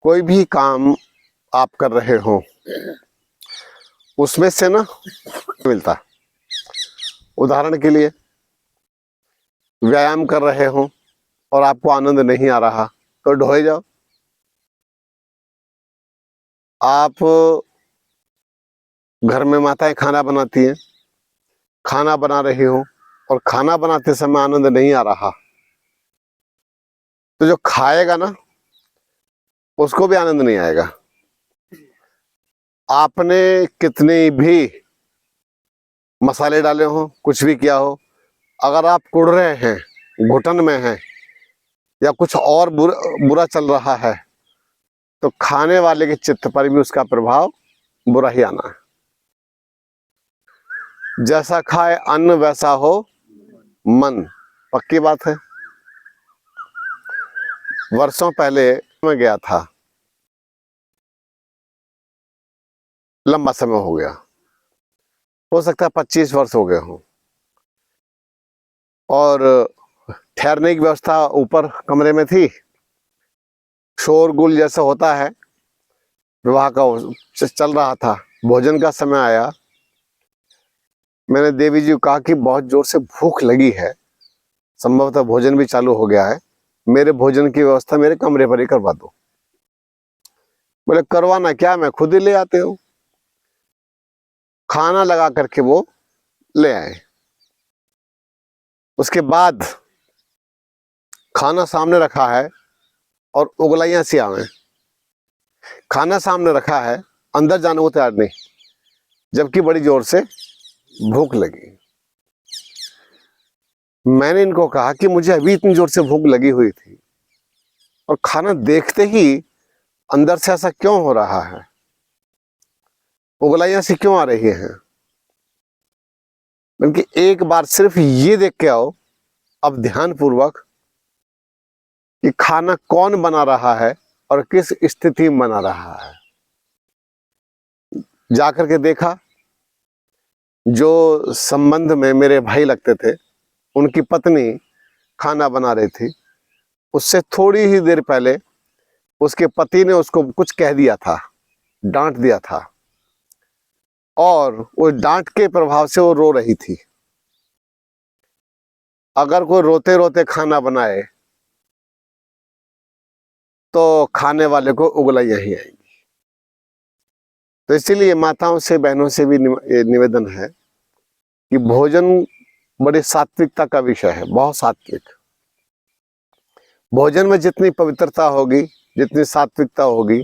कोई भी काम आप कर रहे हो उसमें से ना मिलता। उदाहरण के लिए व्यायाम कर रहे हो और आपको आनंद नहीं आ रहा तो ढोए जाओ। आप घर में माताएं खाना बनाती हैं, खाना बना रही हो और खाना बनाते समय आनंद नहीं आ रहा तो जो खाएगा ना उसको भी आनंद नहीं आएगा। आपने कितने भी मसाले डाले हो, कुछ भी किया हो, अगर आप कुड़ रहे हैं, घुटन में हैं या कुछ और बुरा चल रहा है तो खाने वाले के चित्त पर भी उसका प्रभाव बुरा ही आना है। जैसा खाए अन्न वैसा हो मन, पक्की बात है। वर्षों पहले मैं गया था, लंबा समय हो गया, हो सकता है 25 वर्ष हो गए हों, और ठहरने की व्यवस्था ऊपर कमरे में थी। शोरगुल जैसा होता है, विवाह का चल रहा था। भोजन का समय आया, मैंने देवी जी को कहा कि बहुत जोर से भूख लगी है, संभवतः भोजन भी चालू हो गया है, मेरे भोजन की व्यवस्था मेरे कमरे पर ही करवा दो। बोले करवाना क्या, मैं खुद ही ले आते हूँ। खाना लगा करके वो ले आए। उसके बाद खाना सामने रखा है और उगलाइयां सी आवे। खाना सामने रखा है, अंदर जाने को तैयार नहीं, जबकि बड़ी जोर से भूख लगी। मैंने इनको कहा कि मुझे अभी इतनी जोर से भूख लगी हुई थी और खाना देखते ही अंदर से ऐसा क्यों हो रहा है, उगलाइयां सी क्यों आ रही हैं। बल्कि एक बार सिर्फ ये देख के आओ अब ध्यान पूर्वक कि खाना कौन बना रहा है और किस स्थिति में बना रहा है। जाकर के देखा, जो संबंध में मेरे भाई लगते थे उनकी पत्नी खाना बना रही थी। उससे थोड़ी ही देर पहले उसके पति ने उसको कुछ कह दिया था, डांट दिया था, और वो डांट के प्रभाव से वो रो रही थी। अगर कोई रोते रोते खाना बनाए तो खाने वाले को उगलाइयां ही आएंगी। तो इसीलिए माताओं से, बहनों से भी निवेदन है कि भोजन बड़ी सात्विकता का विषय है, बहुत सात्विक। भोजन में जितनी पवित्रता होगी, जितनी सात्विकता होगी,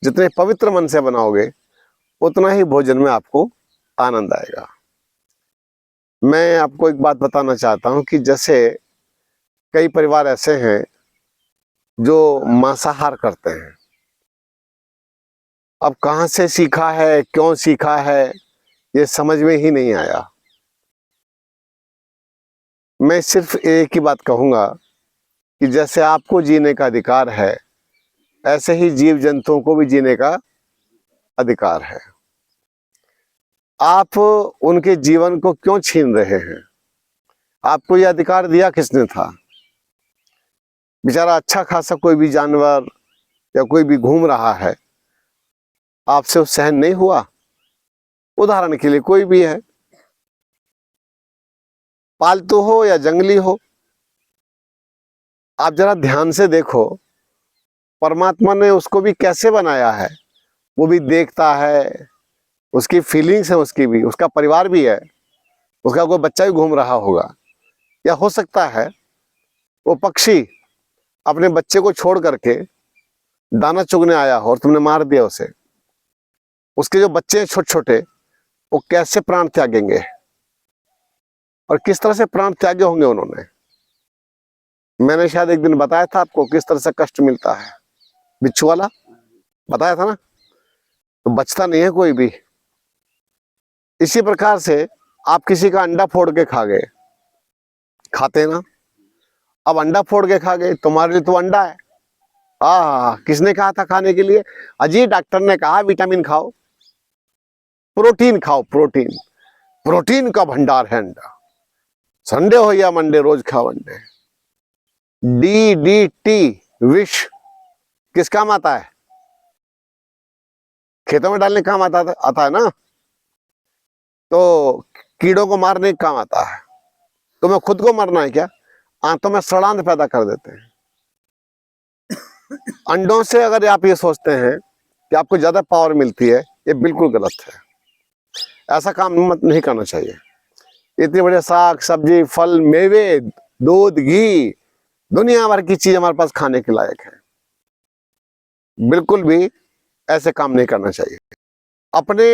जितने पवित्र मन से बनाओगे उतना ही भोजन में आपको आनंद आएगा। मैं आपको एक बात बताना चाहता हूं कि जैसे कई परिवार ऐसे हैं जो मांसाहार करते हैं। अब कहां से सीखा है, क्यों सीखा है, ये समझ में ही नहीं आया। मैं सिर्फ एक ही बात कहूंगा कि जैसे आपको जीने का अधिकार है ऐसे ही जीव जंतुओं को भी जीने का अधिकार है। आप उनके जीवन को क्यों छीन रहे हैं? आपको यह अधिकार दिया किसने था? बेचारा अच्छा खासा कोई भी जानवर या कोई भी घूम रहा है, आपसे वो सहन नहीं हुआ? उदाहरण के लिए कोई भी है, पालतू हो या जंगली हो, आप जरा ध्यान से देखो परमात्मा ने उसको भी कैसे बनाया है। वो भी देखता है, उसकी फीलिंग्स है, उसकी भी, उसका परिवार भी है, उसका कोई बच्चा भी घूम रहा होगा। या हो सकता है वो पक्षी अपने बच्चे को छोड़ करके दाना चुगने आया हो और तुमने मार दिया उसे। उसके जो बच्चे हैं छोटे छोटे, वो कैसे प्राण त्यागेंगे और किस तरह से प्राण त्यागे होंगे उन्होंने। मैंने शायद एक दिन बताया था आपको किस तरह से कष्ट मिलता है, बिच्छू वाला बताया था ना। तो बचता नहीं है कोई भी। इसी प्रकार से आप किसी का अंडा फोड़ के खा गए, खाते ना। अब अंडा फोड़ के खा गए, तुम्हारे लिए तो अंडा है। किसने कहा था खाने के लिए? अजी डॉक्टर ने कहा विटामिन खाओ, प्रोटीन खाओ, प्रोटीन, प्रोटीन का भंडार है अंडा। संडे हो या मंडे रोज खाओ अंडे। DDT विष किस काम आता है? खेतों में डालने काम आता है ना, तो कीड़ों को मारने का काम आता है। तुम्हें खुद को मरना है क्या? आंतों में सड़ांध पैदा कर देते हैं। अंडों से अगर आप ये सोचते हैं कि आपको ज्यादा पावर मिलती है, ये बिल्कुल गलत है। ऐसा काम नहीं करना चाहिए। इतने बड़े साग सब्जी फल मेवे दूध घी दुनिया भर की चीज हमारे पास खाने के लायक है। बिल्कुल भी ऐसे काम नहीं करना चाहिए। अपने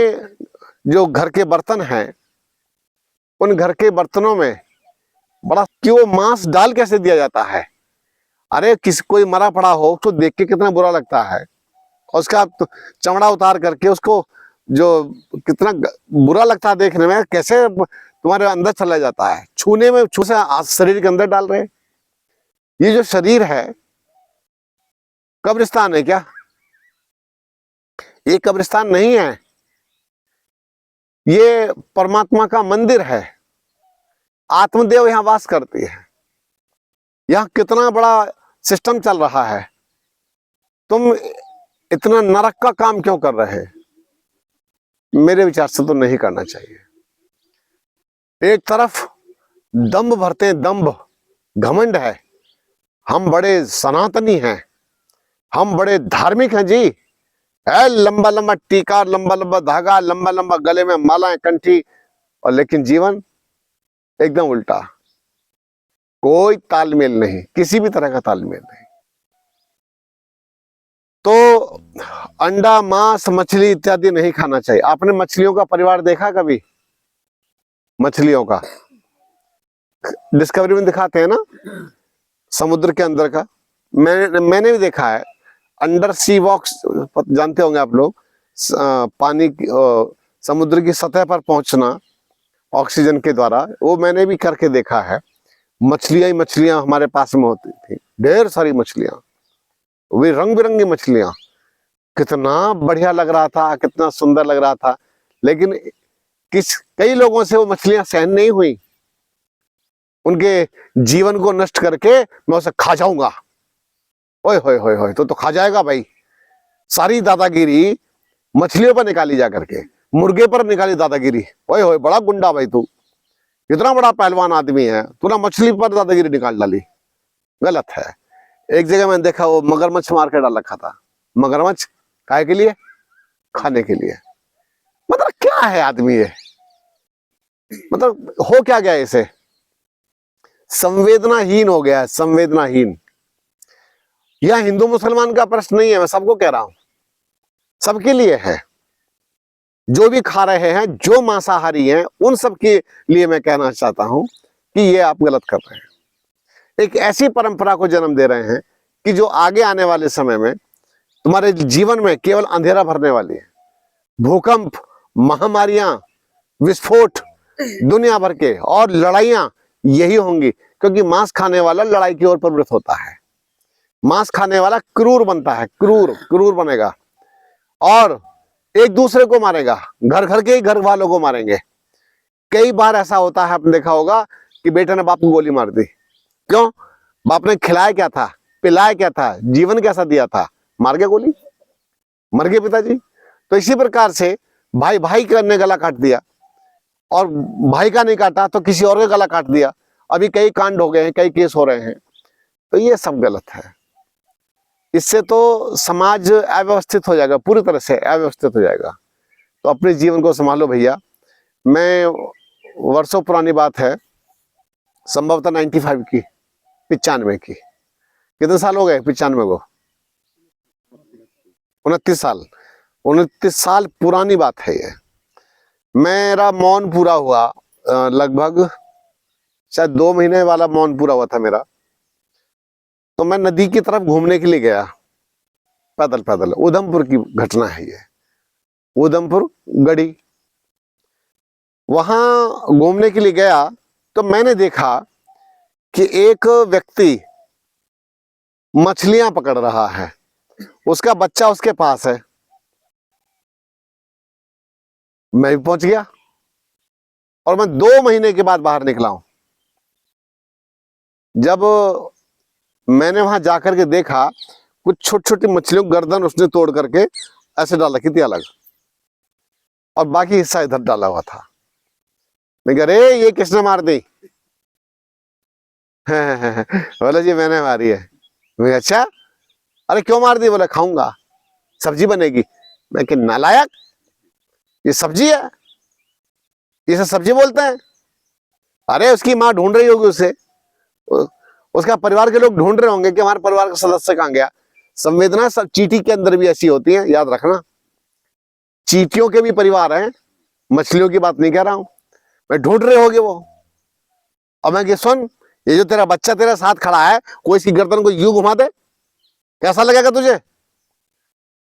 जो घर के बर्तन हैं, उन घर के बर्तनों में बड़ा क्यों मांस डाल कैसे दिया जाता है? अरे कोई मरा पड़ा हो उसको देख के कितना बुरा लगता है, और उसका चमड़ा उतार करके उसको जो कितना बुरा लगता है देखने में, कैसे तुम्हारे अंदर चला जाता है, छूने में छू से शरीर के अंदर डाल रहे। ये जो शरीर है कब्रिस्तान है क्या? ये कब्रिस्तान नहीं है, ये परमात्मा का मंदिर है। आत्मदेव यहां वास करती है। यहां कितना बड़ा सिस्टम चल रहा है, तुम इतना नरक का काम क्यों कर रहे? मेरे विचार से तो नहीं करना चाहिए। एक तरफ दंभ भरते हैं, दंभ घमंड है, हम बड़े सनातनी हैं, हम बड़े धार्मिक हैं जी, है लंबा लंबा टीका, लंबा लंबा धागा, लंबा लंबा गले में मालाएं कंठी, और लेकिन जीवन एकदम उल्टा। कोई तालमेल नहीं, किसी भी तरह का तालमेल नहीं। तो अंडा मांस मछली इत्यादि नहीं खाना चाहिए। आपने मछलियों का परिवार देखा कभी? मछलियों का डिस्कवरी में दिखाते हैं ना, समुद्र के अंदर का। मैंने भी देखा है। अंडर सी वॉक्स जानते होंगे आप लोग, पानी समुद्र की सतह पर पहुंचना ऑक्सीजन के द्वारा, वो मैंने भी करके देखा है। मछलियां ही मछलियां हमारे पास में होती थी, ढेर सारी मछलियां, वे रंग बिरंगी मछलियां। कितना बढ़िया लग रहा था, कितना सुंदर लग रहा था। लेकिन कई लोगों से वो मछलियां सहन नहीं हुई। उनके जीवन को नष्ट करके मैं उसे खा जाऊंगा। ओए होए होए होए, तो खा जाएगा भाई। सारी दादागिरी मछलियों पर निकाली जा करके, मुर्गे पर निकाली दादागिरी। ओए होए, बड़ा गुंडा भाई तू, इतना बड़ा पहलवान आदमी है, तूने मछली पर दादागिरी निकाल डाली। गलत है। एक जगह मैंने देखा, वो मगरमच्छ मार के डाल रखा था। मगरमच्छ काहे के लिए? खाने के लिए। मतलब क्या है आदमी ये? मतलब हो क्या गया इसे? संवेदनाहीन हो गया है, संवेदनाहीन। यह हिंदू मुसलमान का प्रश्न नहीं है, मैं सबको कह रहा हूं, सबके लिए है। जो भी खा रहे हैं, जो मांसाहारी हैं, उन सब के लिए मैं कहना चाहता हूं कि ये आप गलत कर रहे हैं। एक ऐसी परंपरा को जन्म दे रहे हैं कि जो आगे आने वाले समय में तुम्हारे जीवन में केवल अंधेरा भरने वाली है। भूकंप, महामारियां, विस्फोट दुनिया भर के, और लड़ाइयां यही होंगी, क्योंकि मांस खाने वाला लड़ाई की ओर प्रवृत्त होता है। मांस खाने वाला क्रूर बनता है, क्रूर बनेगा, और एक दूसरे को मारेगा, घर घर के ही घर वालों को मारेंगे। कई बार ऐसा होता है, आपने देखा होगा कि बेटे ने बाप को गोली मार दी। क्यों? बाप ने खिलाया क्या था, पिलाया क्या था, जीवन कैसा दिया था? मार गया गोली, मर गए पिताजी। तो इसी प्रकार से भाई भाई ने गला काट दिया, और भाई का नहीं काटा तो किसी और का गला काट दिया। अभी कई कांड हो गए हैं, कई केस हो रहे हैं। तो ये सब गलत है। इससे तो समाज अव्यवस्थित हो जाएगा, पूरी तरह से अव्यवस्थित हो जाएगा। तो अपने जीवन को संभालो भैया। मैं वर्षों पुरानी बात है, संभवतः 95 की, 95 की। कितने साल हो गए 95 को? 29 साल पुरानी बात है ये। मेरा मौन पूरा हुआ, लगभग शायद 2 महीने वाला मौन पूरा हुआ था मेरा। तो मैं नदी की तरफ घूमने के लिए गया, पैदल पैदल। उधमपुर की घटना है ये, उधमपुर गढ़ी। वहां घूमने के लिए गया तो मैंने देखा कि एक व्यक्ति मछलियां पकड़ रहा है, उसका बच्चा उसके पास है। मैं भी पहुंच गया, और मैं 2 महीने के बाद बाहर निकला हूं। जब मैंने वहां जाकर के देखा कुछ छोटी छोटी मछलियों की गर्दन उसने तोड़ करके ऐसे डाल रखी थी अलग, और बाकी हिस्सा इधर डाला हुआ था। मैं कह अरे ये किसने मार दी? बोला जी मैंने मारी है। मैं अच्छा, अरे क्यों मार दी? बोला खाऊंगा, सब्जी बनेगी। मैं कि नालायक, ये सब्जी है, इसे सब्जी बोलते हैं? अरे उसकी माँ ढूंढ रही होगी उसे, उसका परिवार के लोग ढूंढ रहे होंगे कि हमारे परिवार का सदस्य कहाँ गया। संवेदना सब चींटी के अंदर भी ऐसी होती है, याद रखना। चींटियों के भी परिवार हैं, मछलियों की बात नहीं कह रहा हूं मैं। ढूंढ रहे होगे वो। अब मैं कि सुन, ये जो तेरा बच्चा तेरे साथ खड़ा है, कोई इसकी गर्दन को यूं घुमा दे, कैसा लगेगा तुझे?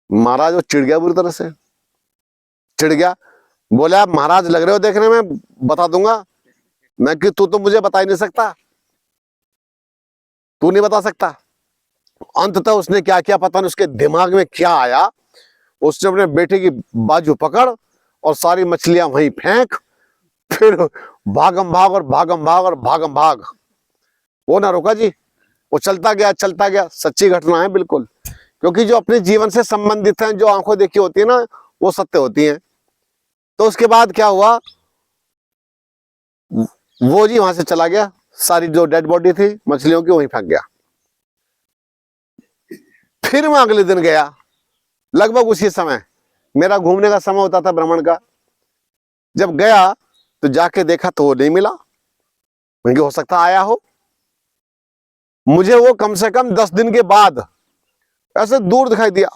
महाराज वो चिढ़ गया, बुरी तरह से चिढ़ गया। बोले आप महाराज लग रहे हो देखने में, बता दूंगा। मैं कि तू तो मुझे बता ही नहीं सकता, तू नहीं बता सकता। अंततः उसने क्या किया पता नहीं, उसके दिमाग में क्या आया, उसने अपने बेटे की बाजू पकड़ और सारी मछलियां वहीं फेंक, फिर भागम भाग और भागम भाग और भागम भाग। वो ना रुका जी, वो चलता गया चलता गया। सच्ची घटना है बिल्कुल, क्योंकि जो अपने जीवन से संबंधित हैं, जो आंखों देखी होती है ना, वो सत्य होती हैं। तो उसके बाद क्या हुआ, वो जी वहां से चला गया, सारी जो डेड बॉडी थी मछलियों की वहीं फेंक गया। फिर मैं अगले दिन गया, लगभग उसी समय, मेरा घूमने का समय होता था, भ्रमण का। जब गया तो जाके देखा तो वो नहीं मिला। मुझे हो सकता आया हो, मुझे वो कम से कम 10 दिन के बाद ऐसे दूर दिखाई दिया।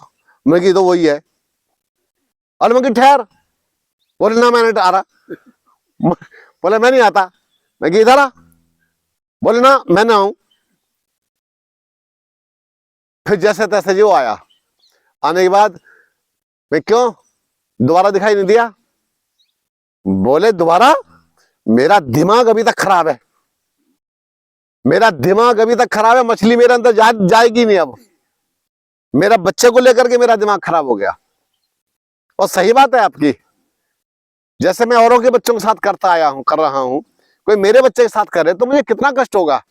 मैं तो वही है। और मैं ठहर, बोले ना मैं नहीं आ रहा। बोले मैं नहीं आता। मैं इधर आ, बोले ना मैं ना आऊं। फिर जैसे तैसे जो आया, आने के बाद मैं क्यों दोबारा दिखाई नहीं दिया? बोले दोबारा? मेरा दिमाग अभी तक खराब है, मेरा दिमाग अभी तक खराब है, मछली मेरे अंदर जाएगी नहीं अब। मेरा बच्चे को लेकर के मेरा दिमाग खराब हो गया। और सही बात है आपकी, जैसे मैं औरों के बच्चों के साथ करता आया हूं, कर रहा हूं, कोई मेरे बच्चे के साथ करे तो मुझे कितना कष्ट होगा।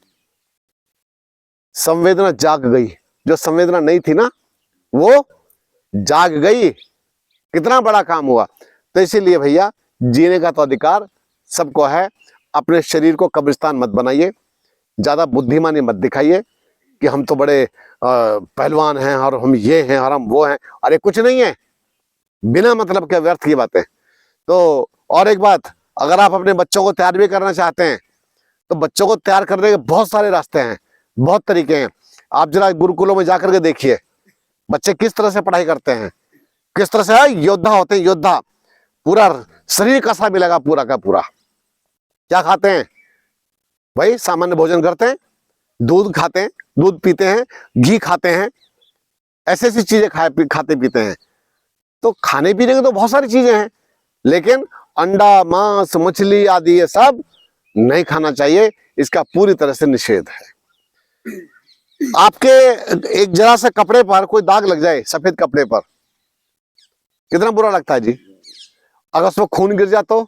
संवेदना जाग गई, जो संवेदना नहीं थी ना वो जाग गई। कितना बड़ा काम हुआ। तो इसीलिए भैया, जीने का तो अधिकार सबको है। अपने शरीर को कब्रिस्तान मत बनाइए, ज्यादा बुद्धिमानी मत दिखाइए कि हम तो बड़े पहलवान हैं और हम ये हैं और हम वो हैं। अरे कुछ नहीं है, बिना मतलब के व्यर्थ की बातें। तो और एक बात, अगर आप अपने बच्चों को तैयार भी करना चाहते हैं तो बच्चों को तैयार करने के बहुत सारे रास्ते हैं, बहुत तरीके हैं। आप जरा गुरुकुलों में जाकर के देखिए बच्चे किस तरह से पढ़ाई करते हैं, किस तरह से योद्धा होते हैं, योद्धा। पूरा शरीर कसा मिलेगा पूरा का पूरा। क्या खाते हैं भाई? सामान्य भोजन करते हैं, दूध खाते हैं, दूध पीते हैं, घी खाते हैं, ऐसी ऐसी चीजें खाते पीते हैं। तो खाने पीने की तो बहुत सारी चीजें हैं, लेकिन अंडा मांस मछली आदि ये सब नहीं खाना चाहिए, इसका पूरी तरह से निषेध है। आपके एक जरा सा कपड़े पर कोई दाग लग जाए, सफेद कपड़े पर, कितना बुरा लगता है जी। अगर उसमें खून गिर जाए तो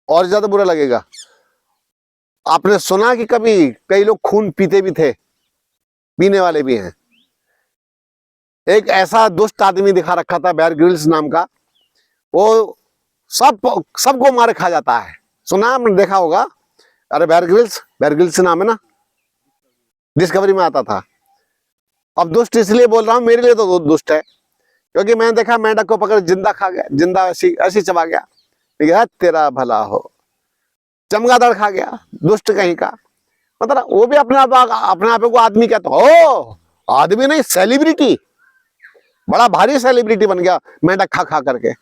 और ज्यादा बुरा लगेगा। आपने सुना कि कभी कई लोग खून पीते भी थे, पीने वाले भी हैं। एक ऐसा दुष्ट आदमी दिखा रखा था बेयर ग्रिल्स नाम का, वो सबको मारे खा जाता है। सुना आपने, देखा होगा। अरे बेयर ग्रिल्स नाम है ना, डिस्कवरी में आता था। अब दुष्ट इसलिए बोल रहा हूं, मेरे लिए तो दुष्ट है, क्योंकि मैंने देखा मेंढक को पकड़ जिंदा खा गया, जिंदा ऐसी ऐसी चबा गया। तेरा भला हो, चमगादड़ खा गया, दुष्ट कहीं का। मतलब वो भी अपने आप को आदमी कहता हो, आदमी नहीं सेलिब्रिटी, बड़ा भारी सेलिब्रिटी बन गया मेंढक खा खा करके।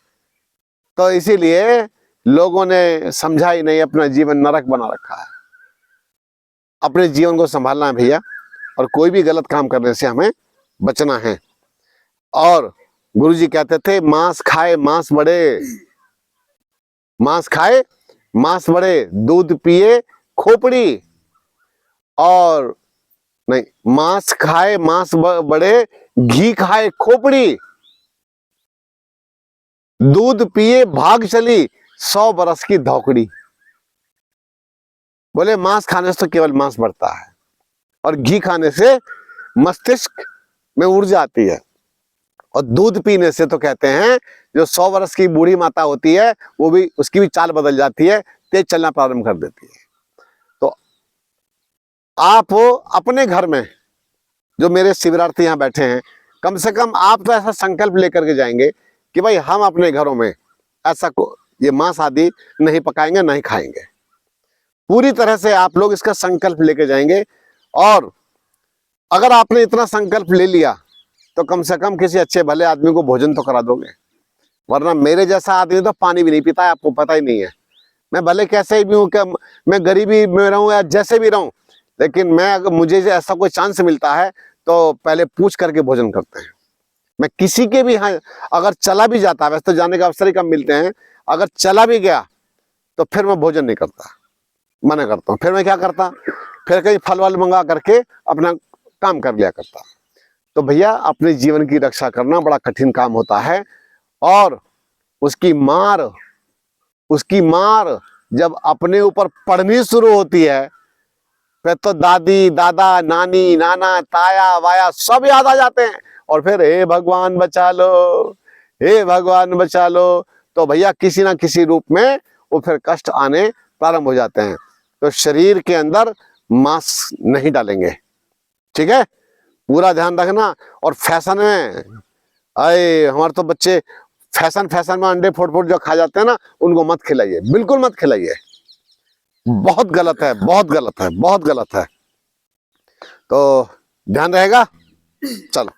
तो इसीलिए लोगों ने समझा ही नहीं, अपना जीवन नरक बना रखा है। अपने जीवन को संभालना है भैया, और कोई भी गलत काम करने से हमें बचना है। और गुरुजी कहते थे मांस खाए मांस बढ़े, मांस खाए मांस बढ़े, दूध पिए खोपड़ी। और नहीं, मांस खाए मांस बढ़े, घी खाए खोपड़ी, दूध पिए भाग चली 100 बरस की धौकड़ी। बोले मांस खाने से तो केवल मांस बढ़ता है, और घी खाने से मस्तिष्क में ऊर्जा आती है। और दूध पीने से तो कहते हैं जो 100 वर्ष की बूढ़ी माता होती है वो भी, उसकी भी चाल बदल जाती है, तेज चलना प्रारंभ कर देती है। तो आप अपने घर में, जो मेरे शिविरार्थी यहाँ बैठे हैं, कम से कम आप तो ऐसा संकल्प लेकर के जाएंगे कि भाई हम अपने घरों में ऐसा ये मांस आदि नहीं पकाएंगे, नहीं खाएंगे। पूरी तरह से आप लोग इसका संकल्प लेके जाएंगे। और अगर आपने इतना संकल्प ले लिया तो कम से कम किसी अच्छे भले आदमी को भोजन तो करा दोगे, वरना मेरे जैसा आदमी तो पानी भी नहीं पीता है, आपको पता ही नहीं है। मैं भले कैसे भी हूँ, मैं गरीबी में रहूँ या जैसे भी रहूँ, लेकिन मैं अगर मुझे ऐसा कोई चांस मिलता है तो पहले पूछ करके भोजन करते हैं। मैं किसी के भी यहाँ अगर चला भी जाता, वैसे तो जाने का अवसर ही कम मिलते हैं, अगर चला भी गया तो फिर मैं भोजन नहीं करता, मना करता हूँ। फिर मैं क्या करता, फिर कहीं फल वल मंगा करके अपना काम कर लिया करता। तो भैया अपने जीवन की रक्षा करना बड़ा कठिन काम होता है। और उसकी मार जब अपने ऊपर पड़नी शुरू होती है फिर तो दादी, दादा, नानी, नाना, ताया वाया सब याद आ जाते हैं। और फिर हे भगवान बचा लो, हे भगवान बचा लो। तो भैया किसी ना किसी रूप में वो फिर कष्ट आने प्रारंभ हो जाते हैं। तो शरीर के अंदर मांस नहीं डालेंगे, ठीक है, पूरा ध्यान रखना। और फैशन में, अरे हमारे तो बच्चे फैशन में अंडे फोड़ जो खा जाते हैं ना, उनको मत खिलाइए, बिल्कुल मत खिलाइए। बहुत गलत है, बहुत गलत है, बहुत गलत है। तो ध्यान रहेगा। चलो।